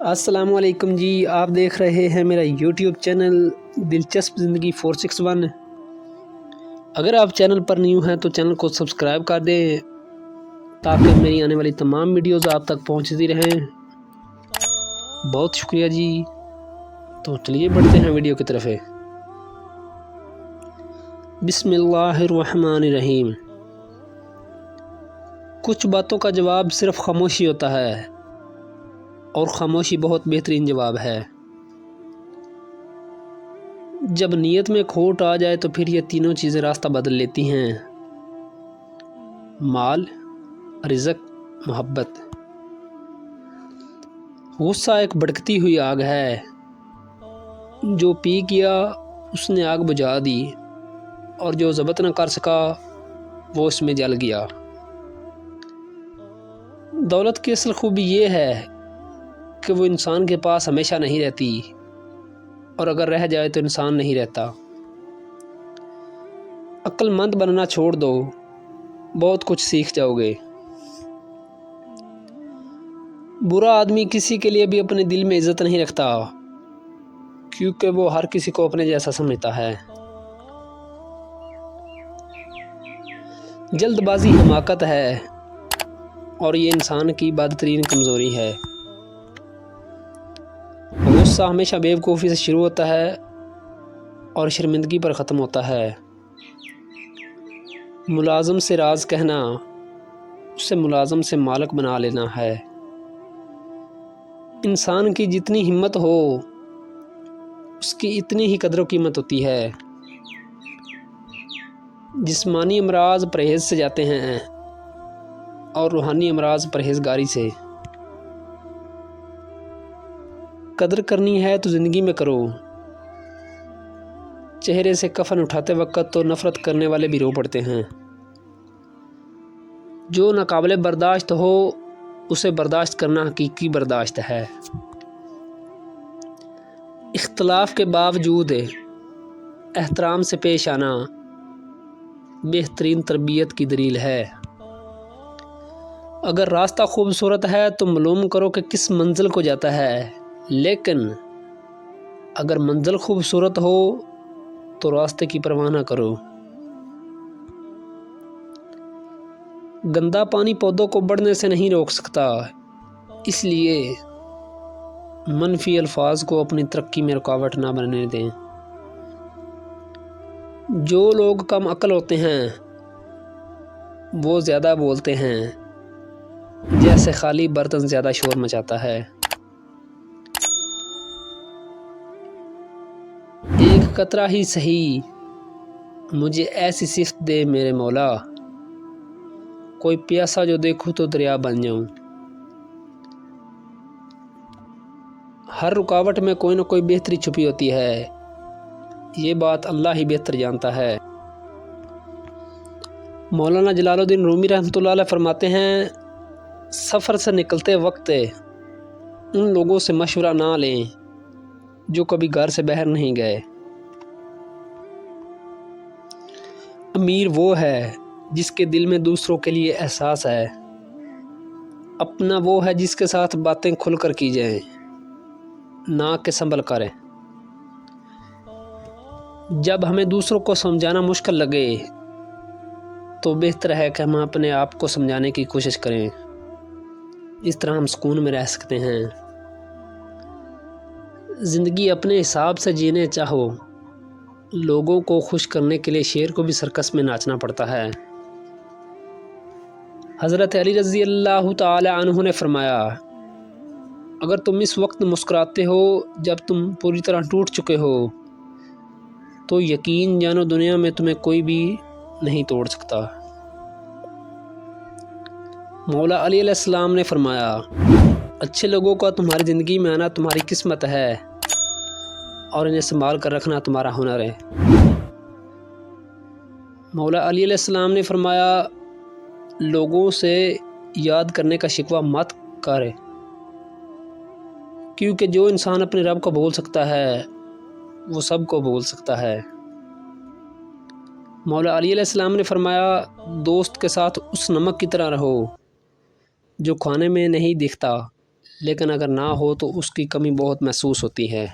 السلام علیکم جی، آپ دیکھ رہے ہیں میرا یوٹیوب چینل دلچسپ زندگی 461۔ اگر آپ چینل پر نیو ہیں تو چینل کو سبسکرائب کر دیں تاکہ میری آنے والی تمام ویڈیوز آپ تک پہنچتی رہیں۔ بہت شکریہ جی۔ تو چلیے بڑھتے ہیں ویڈیو کی طرف۔ بسم اللہ الرحمن الرحیم۔ کچھ باتوں کا جواب صرف خاموشی ہوتا ہے، اور خاموشی بہت بہترین جواب ہے۔ جب نیت میں کھوٹ آ جائے تو پھر یہ تینوں چیزیں راستہ بدل لیتی ہیں: مال، رزق، محبت۔ غصہ ایک بھڑکتی ہوئی آگ ہے، جو پی گیا اس نے آگ بجھا دی، اور جو ضبط نہ کر سکا وہ اس میں جل گیا۔ دولت کی اصل خوبی یہ ہے کہ وہ انسان کے پاس ہمیشہ نہیں رہتی، اور اگر رہ جائے تو انسان نہیں رہتا۔ عقل مند بننا چھوڑ دو، بہت کچھ سیکھ جاؤ گے۔ برا آدمی کسی کے لیے بھی اپنے دل میں عزت نہیں رکھتا، کیونکہ وہ ہر کسی کو اپنے جیسا سمجھتا ہے۔ جلد بازی حماقت ہے، اور یہ انسان کی بدترین کمزوری ہے۔ غصہ ہمیشہ بیوقوفی سے شروع ہوتا ہے اور شرمندگی پر ختم ہوتا ہے۔ ملازم سے راز کہنا اسے ملازم سے مالک بنا لینا ہے۔ انسان کی جتنی ہمت ہو اس کی اتنی ہی قدر و قیمت ہوتی ہے۔ جسمانی امراض پرہیز سے جاتے ہیں، اور روحانی امراض پرہیزگاری سے۔ قدر کرنی ہے تو زندگی میں کرو۔ چہرے سے کفن اٹھاتے وقت تو نفرت کرنے والے بھی رو پڑتے ہیں۔ جو ناقابل برداشت ہو اسے برداشت کرنا حقیقی برداشت ہے۔ اختلاف کے باوجود احترام سے پیش آنا بہترین تربیت کی دلیل ہے۔ اگر راستہ خوبصورت ہے تو معلوم کرو کہ کس منزل کو جاتا ہے، لیکن اگر منزل خوبصورت ہو تو راستے کی پرواہ نہ کرو۔ گندا پانی پودوں کو بڑھنے سے نہیں روک سکتا، اس لیے منفی الفاظ کو اپنی ترقی میں رکاوٹ نہ بننے دیں۔ جو لوگ کم عقل ہوتے ہیں وہ زیادہ بولتے ہیں، جیسے خالی برتن زیادہ شور مچاتا ہے۔ ایک قطرہ ہی سہی مجھے ایسی صفت دے میرے مولا، کوئی پیاسا جو دیکھوں تو دریا بن جاؤں۔ ہر رکاوٹ میں کوئی نہ کوئی بہتری چھپی ہوتی ہے، یہ بات اللہ ہی بہتر جانتا ہے۔ مولانا جلال الدین رومی رحمۃ اللہ علیہ فرماتے ہیں، سفر سے نکلتے وقت ان لوگوں سے مشورہ نہ لیں جو کبھی گھر سے باہر نہیں گئے۔ امیر وہ ہے جس کے دل میں دوسروں کے لیے احساس ہے۔ اپنا وہ ہے جس کے ساتھ باتیں کھل کر کی جائیں، نہ کہ سنبھل کر۔ جب ہمیں دوسروں کو سمجھانا مشکل لگے تو بہتر ہے کہ ہم اپنے آپ کو سمجھانے کی کوشش کریں، اس طرح ہم سکون میں رہ سکتے ہیں۔ زندگی اپنے حساب سے جینے چاہو، لوگوں کو خوش کرنے کے لیے شیر کو بھی سرکس میں ناچنا پڑتا ہے۔ حضرت علی رضی اللہ تعالی عنہ نے فرمایا، اگر تم اس وقت مسکراتے ہو جب تم پوری طرح ٹوٹ چکے ہو تو یقین جانو دنیا میں تمہیں کوئی بھی نہیں توڑ سکتا۔ مولا علی علیہ السلام نے فرمایا، اچھے لوگوں کا تمہاری زندگی میں آنا تمہاری قسمت ہے، اور انہیں سنبھال کر رکھنا تمہارا ہنر ہے۔ مولا علی علیہ السلام نے فرمایا، لوگوں سے یاد کرنے کا شکوہ مت کرے، کیونکہ جو انسان اپنے رب کو بھول سکتا ہے وہ سب کو بھول سکتا ہے۔ مولا علی علیہ السلام نے فرمایا، دوست کے ساتھ اس نمک کی طرح رہو جو کھانے میں نہیں دکھتا لیکن اگر نہ ہو تو اس کی کمی بہت محسوس ہوتی ہے۔